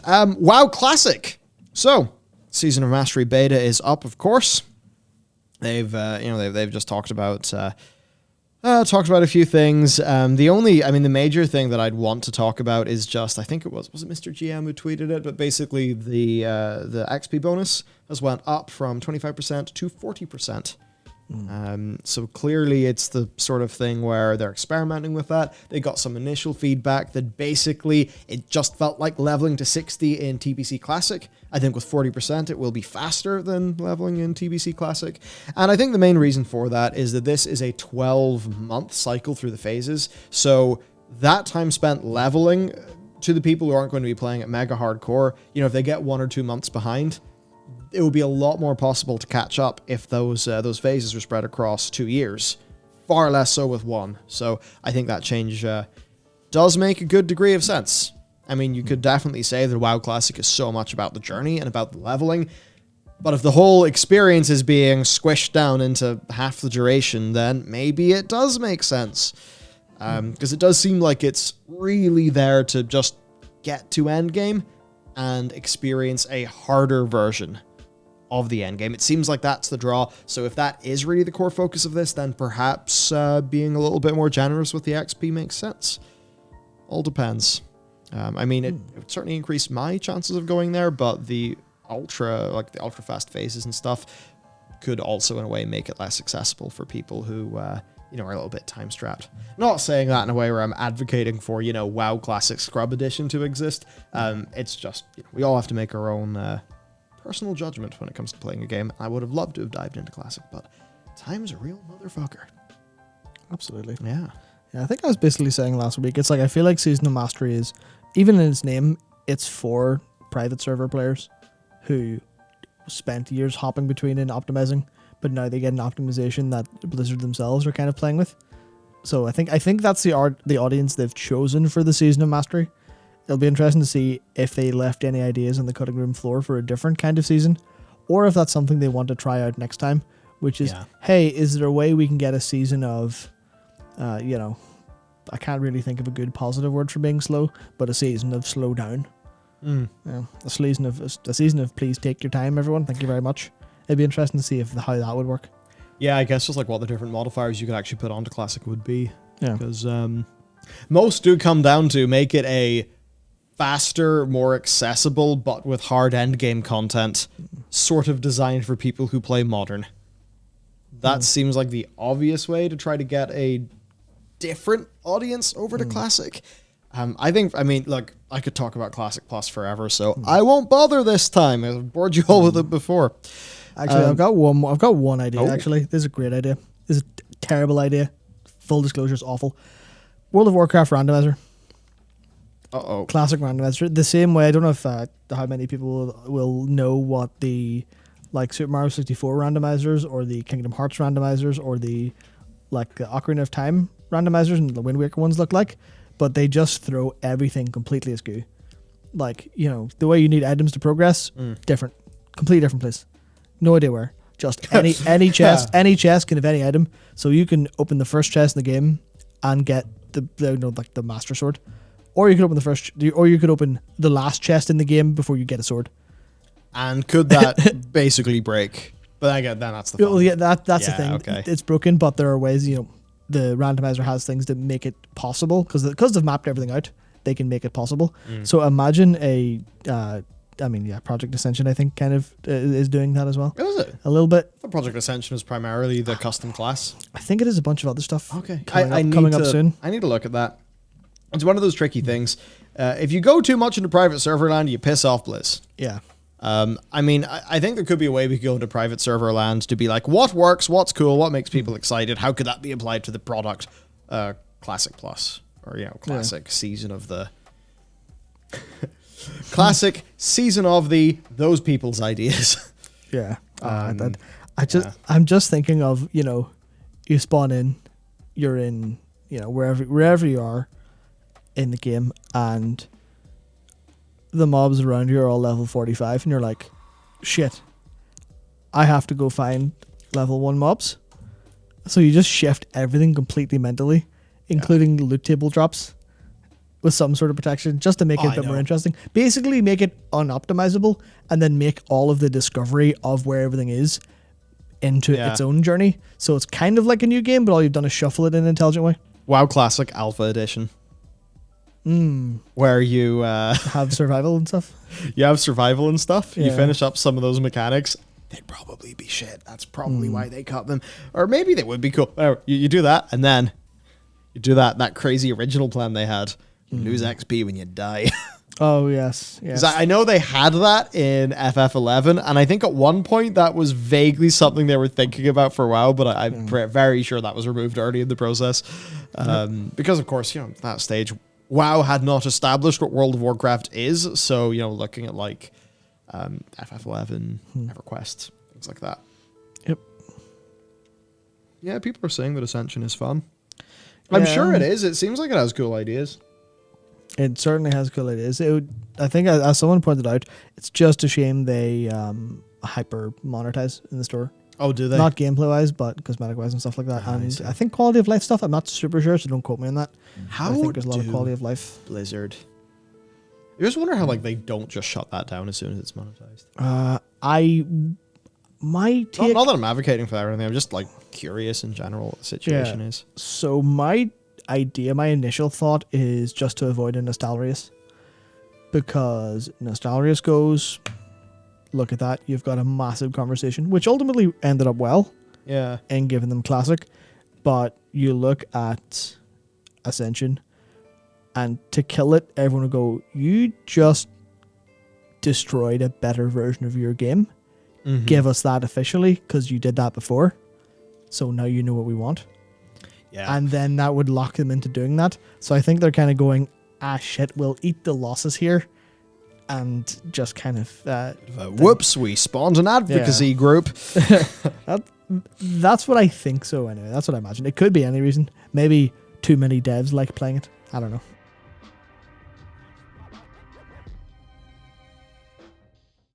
WoW Classic. So, Season of Mastery beta is up, of course. They've just talked about a few things. The major thing that I'd want to talk about is just, I think it was it Mr. GM who tweeted it, but basically the XP bonus has went up from 25% to 40%. So clearly it's the sort of thing where they're experimenting with that. They got some initial feedback that basically it just felt like leveling to 60 in TBC Classic. I think with 40% it will be faster than leveling in TBC Classic. And I think the main reason for that is that this is a 12-month cycle through the phases. So that time spent leveling, to the people who aren't going to be playing at mega hardcore, if they get 1 or 2 months behind, it would be a lot more possible to catch up if those phases were spread across 2 years. Far less so with one. So I think that change does make a good degree of sense. I mean, you could definitely say that WoW Classic is so much about the journey and about the leveling, but if the whole experience is being squished down into half the duration, then maybe it does make sense. Because it does seem like it's really there to just get to endgame and experience a harder version of the end game. It seems like that's the draw. So if that is really the core focus of this, then perhaps being a little bit more generous with the XP makes sense. All depends. It would certainly increase my chances of going there, but the ultra fast phases and stuff could also in a way make it less accessible for people who are a little bit time strapped. Not saying that in a way where I'm advocating for, WoW Classic Scrub Edition to exist. It's just, we all have to make our own personal judgment when it comes to playing a game. I would have loved to have dived into Classic, but time's a real motherfucker. Absolutely. Yeah. Yeah, I think I was basically saying last week, it's like I feel like Season of Mastery is, even in its name, it's for private server players who spent years hopping between and optimizing, but now they get an optimization that Blizzard themselves are kind of playing with. So I think that's the audience they've chosen for the Season of Mastery. It'll be interesting to see if they left any ideas on the cutting room floor for a different kind of season, or if that's something they want to try out next time, which is, hey, is there a way we can get a season of, I can't really think of a good positive word for being slow, but a season of slow down. A season of please take your time, everyone. Thank you very much. It'd be interesting to see how that would work. Yeah, I guess just like what the different modifiers you could actually put onto Classic would be. Yeah. Because most do come down to make it a faster, more accessible, but with hard endgame content, sort of designed for people who play Modern. That seems like the obvious way to try to get a different audience over to Classic. Look, I could talk about Classic Plus forever, so I won't bother this time. I've bored you all with it before. Actually, I've got one idea. Actually, this is a great idea. This is a terrible idea. Full disclosure, it's awful. World of Warcraft randomizer. Classic randomizer. The same way, I don't know if how many people will know what the Super Mario 64 randomizers or the Kingdom Hearts randomizers or the Ocarina of Time randomizers and the Wind Waker ones look like, but they just throw everything completely askew. The way you need items to progress, different, completely different place. No idea where. Just any chest, any chest can have any item. So you can open the first chest in the game and get the Master Sword, or you could open the last chest in the game before you get a sword. And could that basically break? But again, then that's the fun. Well, yeah, that's the thing. Okay. It's broken, but there are ways. The randomizer has things that make it possible because they've mapped everything out. They can make it possible. So imagine Project Ascension, I think, kind of is doing that as well. Oh, is it? A little bit. The Project Ascension is primarily the custom class. I think it is a bunch of other stuff. Okay. Coming up soon. I need to look at that. It's one of those tricky things. If you go too much into private server land, you piss off Blizz. Yeah. I think there could be a way we could go into private server land to be like, what works, what's cool, what makes people excited, how could that be applied to the product Classic Plus, or Classic Season of the Classic Season of the those people's ideas. Yeah. I'm just thinking of, you spawn in, you're in, wherever you are in the game, and the mobs around you are all level 45, and you're like, shit, I have to go find level 1 mobs. So you just shift everything completely mentally, including loot table drops, with some sort of protection just to make it a bit more interesting. Basically, make it unoptimizable and then make all of the discovery of where everything is into its own journey. So it's kind of like a new game, but all you've done is shuffle it in an intelligent way. WoW Classic Alpha Edition. Where you have survival and stuff. You have survival and stuff. Yeah. You finish up some of those mechanics. They'd probably be shit. That's probably why they cut them. Or maybe they would be cool. You do that, and then you do that crazy original plan they had. You lose XP when you die. Oh, yes. I know they had that in FF11, and I think at one point that was vaguely something they were thinking about for a while, but I'm very sure that was removed early in the process. Because, of course, at that stage, WoW had not established what World of Warcraft is, so, looking at, like, FF11, EverQuest, things like that. Yep. Yeah, people are saying that Ascension is fun. I'm sure it is. It seems like it has cool ideas. It certainly has cool ideas. I think, as someone pointed out, it's just a shame they hyper monetize in the store. Oh, do they? Not gameplay wise, but cosmetic wise and stuff like that. And I think quality of life stuff. I'm not super sure, so don't quote me on that. How I think there's a lot of quality of life. Blizzard. I just wonder how they don't just shut that down as soon as it's monetized. My take. Not that I'm advocating for that or anything. I'm just curious in general what the situation is. So my initial thought is just to avoid a Nostalrius, because Nostalrius goes, look at that, you've got a massive conversation, which ultimately ended up well. Yeah. In giving them Classic, but you look at Ascension, and to kill it, everyone will go, you just destroyed a better version of your game. Give us that officially, because you did that before. So now you know what we want. Yeah. And then that would lock them into doing that. So I think they're kind of going, shit, we'll eat the losses here. And just kind of... whoops, we spawned an advocacy group. That's what I think so anyway. That's what I imagine. It could be any reason. Maybe too many devs like playing it. I don't know.